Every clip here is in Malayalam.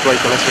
ആയിക്കോളാം.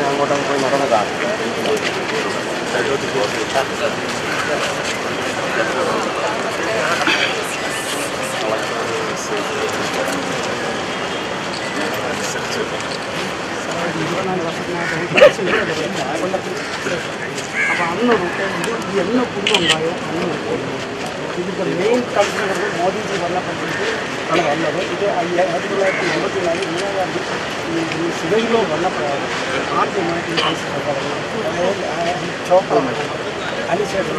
അങ്ങോട്ടും പോയി നടന്നതാണ്. അപ്പോൾ അന്ന് ഈ എല്ലാ കുടുംബമുണ്ടായോ അന്ന് ഇതിൻ്റെ മെയിൻ കൺസേൺ മോദിജി വന്നപ്പോഴത്തേക്ക് ആണ് വന്നത്. ഇത് 1984 ഇന്ദിരാ ഗാന്ധി സിവിലിലോ വന്നപ്പോഴാണ് ആദ്യമായിട്ട് ഈ പൈസ ചോപ്പാണ്. അതിനുശേഷം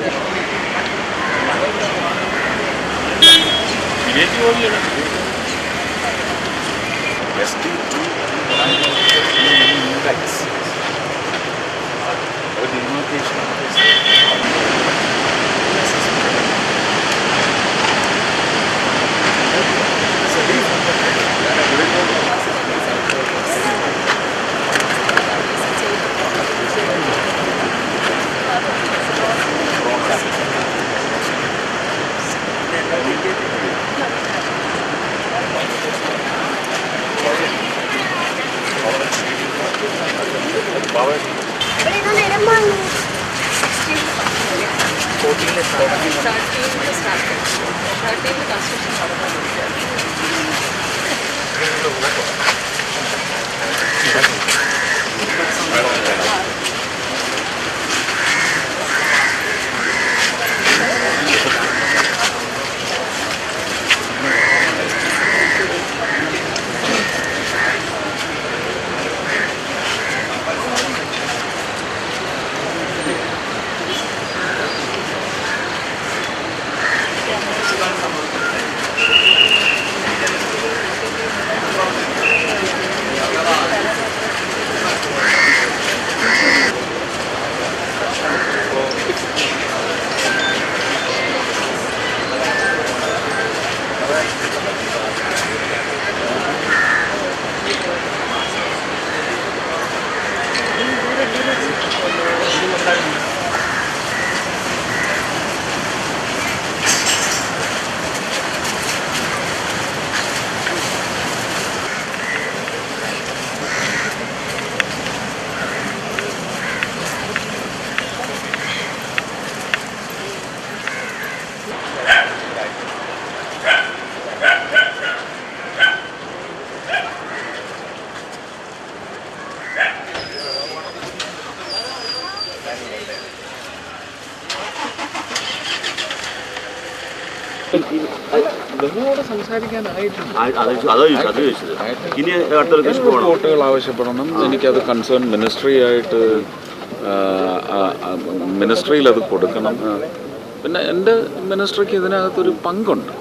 റിപ്പോർട്ടുകൾ ആവശ്യപ്പെടണം. എനിക്കത് കൺസേൺ മിനിസ്ട്രിയായിട്ട് മിനിസ്ട്രിയിൽ അത് കൊടുക്കണം. പിന്നെ എൻ്റെ മിനിസ്ട്രിക്ക് ഇതിനകത്തൊരു പങ്കുണ്ട്.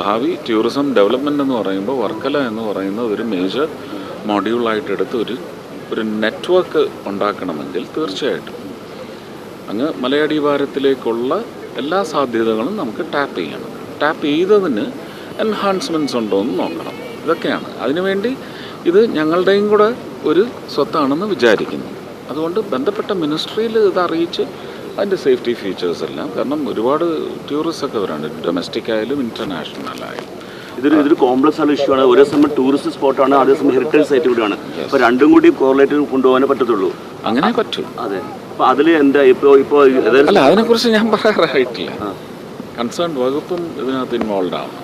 ഭാവി ടൂറിസം ഡെവലപ്മെൻ്റ് എന്ന് പറയുമ്പോൾ വർക്കല എന്ന് പറയുന്ന ഒരു മേജർ മോഡ്യൂളായിട്ട് എടുത്ത് ഒരു നെറ്റ്വർക്ക് ഉണ്ടാക്കണമെങ്കിൽ തീർച്ചയായിട്ടും അങ്ങ് മലയടിവാരത്തിലേക്കുള്ള എല്ലാ സാധ്യതകളും നമുക്ക് ടാപ്പ് ചെയ്യണം. ടാപ്പ് ചെയ്തതിന് എൻഹാൻസ്മെൻറ്റ്സ് ഉണ്ടോ എന്ന് നോക്കണം. ഇതൊക്കെയാണ് അതിനുവേണ്ടി ഇത് ഞങ്ങളുടെയും കൂടെ ഒരു സ്വത്താണെന്ന് വിചാരിക്കുന്നു. അതുകൊണ്ട് ബന്ധപ്പെട്ട മിനിസ്ട്രിയിൽ ഇത് അറിയിച്ച് അതിൻ്റെ സേഫ്റ്റി ഫീച്ചേഴ്സ് എല്ലാം, കാരണം ഒരുപാട് ടൂറിസ്റ്റ് ഒക്കെ വരാണ്ട്, ഡൊമസ്റ്റിക് ആയാലും ഇൻ്റർനാഷണൽ ആയാലും. ഇതൊരു കോംപ്ലക്സ് ആയ ഇഷ്യൂ ആണ്. ഒരേ സമയം ടൂറിസ്റ്റ് സ്പോട്ടാണ്, അതേസമയം ഹെറിറ്റേജ് സൈറ്റ് കൂടിയാണ്. അപ്പോൾ രണ്ടും കൂടി കോറിലേറ്റ് കൊണ്ടുപോകാനേ പറ്റത്തുള്ളൂ. അങ്ങനെ പറ്റും. അതെ. അപ്പോൾ അതിൽ എന്താ ഇപ്പോൾ അല്ല, അതിനെക്കുറിച്ച് ഞാൻ പറയാറായിട്ടില്ല. കൺസേൺ വകുപ്പും ഇതിനകത്ത് ഇൻവോൾവ് ആവും.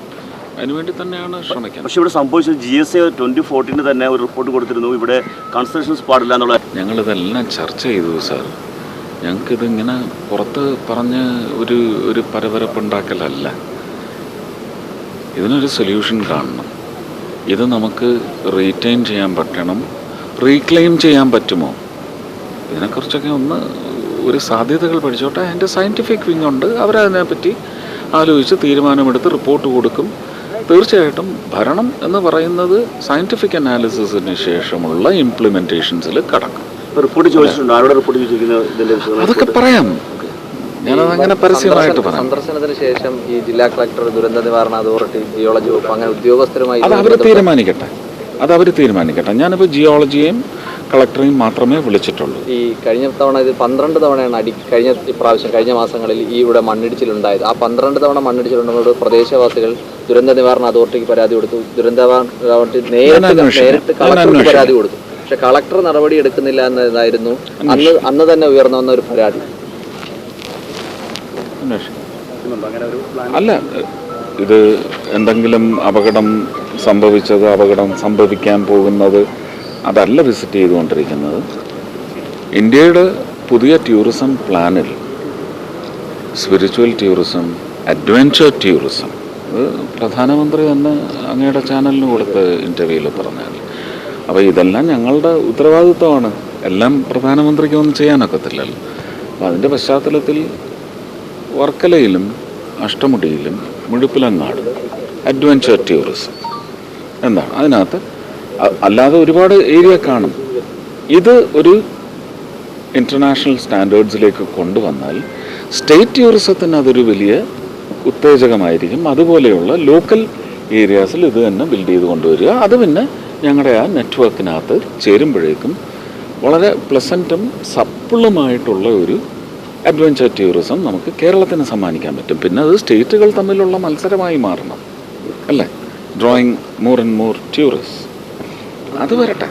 അതിനുവേണ്ടി തന്നെയാണ് ശ്രമിക്കുന്നത്. പക്ഷേ ഇവിടെ സംഭവിച്ചത് GSA 2014 തന്നെ ഒരു റിപ്പോർട്ട് കൊടുത്തിരുന്നു, ഇവിടെ കൺസ്ട്രക്ഷൻസ് പാടില്ല എന്നുള്ള. ഞങ്ങളിതെല്ലാം ചർച്ച ചെയ്തു സാർ. ഞങ്ങൾക്കിതിങ്ങനെ പുറത്ത് പറഞ്ഞ് ഒരു പരപരപ്പുണ്ടാക്കലല്ല. ഇതിനൊരു സൊല്യൂഷൻ കാണണം. ഇത് നമുക്ക് റീറ്റെയിൻ ചെയ്യാൻ പറ്റണം. റീക്ലെയിം ചെയ്യാൻ പറ്റുമോ? ഇതിനെക്കുറിച്ചൊക്കെ ഒരു സാധ്യതകൾ പഠിച്ചോട്ടെ. അതിൻ്റെ സയൻറ്റിഫിക് വിങ് ഉണ്ട്, അവരതിനെപ്പറ്റി ആലോചിച്ച് തീരുമാനമെടുത്ത് റിപ്പോർട്ട് കൊടുക്കും. തീർച്ചയായിട്ടും ഭരണം എന്ന് പറയുന്നത് സയൻറ്റിഫിക് അനാലിസിസിന് ശേഷമുള്ള ഇംപ്ലിമെൻറ്റേഷൻസിൽ കടക്കും. റിപ്പോർട്ട് ചോദിച്ചിട്ടുണ്ട്, ആരോട് റിപ്പോർട്ട് ചോദിച്ചിരിക്കുന്നത്? അതൊക്കെ പറയാം, ഞാനതങ്ങനെ പരസ്യമായിട്ട് പറയാം. സന്ദർശനത്തിന് ശേഷം ഈ ജില്ലാ കളക്ടർ, ദുരന്ത നിവാരണ അതോറിറ്റി, ജിയോളജി വകുപ്പ് അങ്ങനെ ഉദ്യോഗസ്ഥരുമായി അത് അവർ തീരുമാനിക്കട്ടെ. ഞാനിപ്പോൾ ജിയോളജിയെയും കളക്ടറെയും മാത്രമേ വിളിച്ചിട്ടുള്ളൂ. ഈ കഴിഞ്ഞ തവണ ഇത് 12 തവണയാണ് കഴിഞ്ഞ മാസങ്ങളിൽ ഈ ഇവിടെ മണ്ണിടിച്ചിലുണ്ടായത്. ആ 12 തവണ മണ്ണിടിച്ചിലുണ്ടെന്നോട് പ്രദേശവാസികൾ ദുരന്ത നിവാരണ അതോറിറ്റിക്ക് പരാതി കൊടുത്തു. ദുരന്ത നിവാരണ അതോറിറ്റി നേരിട്ട് കളക്ടർക്ക് പരാതി കൊടുത്തു. പക്ഷെ കളക്ടർ നടപടി എടുക്കുന്നില്ല എന്നതായിരുന്നു അന്ന് തന്നെ ഉയർന്നു വന്ന ഒരു പരാതി. അല്ല, ഇത് എന്തെങ്കിലും അപകടം സംഭവിക്കാൻ പോകുന്നത് അതല്ല വിസിറ്റ് ചെയ്തുകൊണ്ടിരിക്കുന്നത്. ഇന്ത്യയുടെ പുതിയ ടൂറിസം പ്ലാനിൽ സ്പിരിച്വൽ ടൂറിസം, അഡ്വഞ്ചർ ടൂറിസം, അത് പ്രധാനമന്ത്രി തന്നെ അങ്ങയുടെ ചാനലിന് കൊടുത്ത ഇൻ്റർവ്യൂവിൽ പറഞ്ഞാൽ. അപ്പോൾ ഇതെല്ലാം ഞങ്ങളുടെ ഉത്തരവാദിത്വമാണ്. എല്ലാം പ്രധാനമന്ത്രിക്കൊന്നും ചെയ്യാനൊക്കത്തില്ലല്ലോ. അപ്പോൾ അതിൻ്റെ പശ്ചാത്തലത്തിൽ വർക്കലയിലും അഷ്ടമുടിയിലും മുഴുപ്പിലങ്ങാട് അഡ്വഞ്ചർ ടൂറിസം എന്താണ് അതിനകത്ത്, അല്ലാതെ ഒരുപാട് ഏരിയ കാണും. ഇത് ഒരു ഇൻ്റർനാഷണൽ സ്റ്റാൻഡേർഡ്സിലേക്ക് കൊണ്ടുവന്നാൽ സ്റ്റേറ്റ് ടൂറിസത്തിന് അതൊരു വലിയ ഉത്തേജകമായിരിക്കും. അതുപോലെയുള്ള ലോക്കൽ ഏരിയാസിൽ ഇത് തന്നെ ബിൽഡ് ചെയ്ത് കൊണ്ടുവരിക. അത് പിന്നെ ഞങ്ങളുടെ ആ നെറ്റ്വർക്കിനകത്ത് ചേരുമ്പോഴേക്കും വളരെ പ്ലസൻറ്റും സപ്പിളുമായിട്ടുള്ള ഒരു അഡ്വഞ്ചർ ടൂറിസം നമുക്ക് കേരളത്തിന് സമ്മാനിക്കാൻ പറ്റും. പിന്നെ അത് സ്റ്റേറ്റുകൾ തമ്മിലുള്ള മത്സരമായി മാറണം, അല്ലേ? Drawing more and more tourist. അത് വരട്ടെ.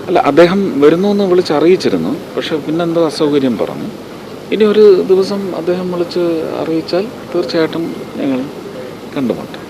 അല്ല, അദ്ദേഹം വരുന്നു എന്ന് വിളിച്ചറിയിച്ചിരുന്നു. പക്ഷെ പിന്നെന്തോ അസൗകര്യം പറഞ്ഞു. ഇനി ഒരു ദിവസം അദ്ദേഹം വിളിച്ച് അറിയിച്ചാൽ തീർച്ചയായിട്ടും ഞങ്ങൾ കണ്ടുമുട്ടാം.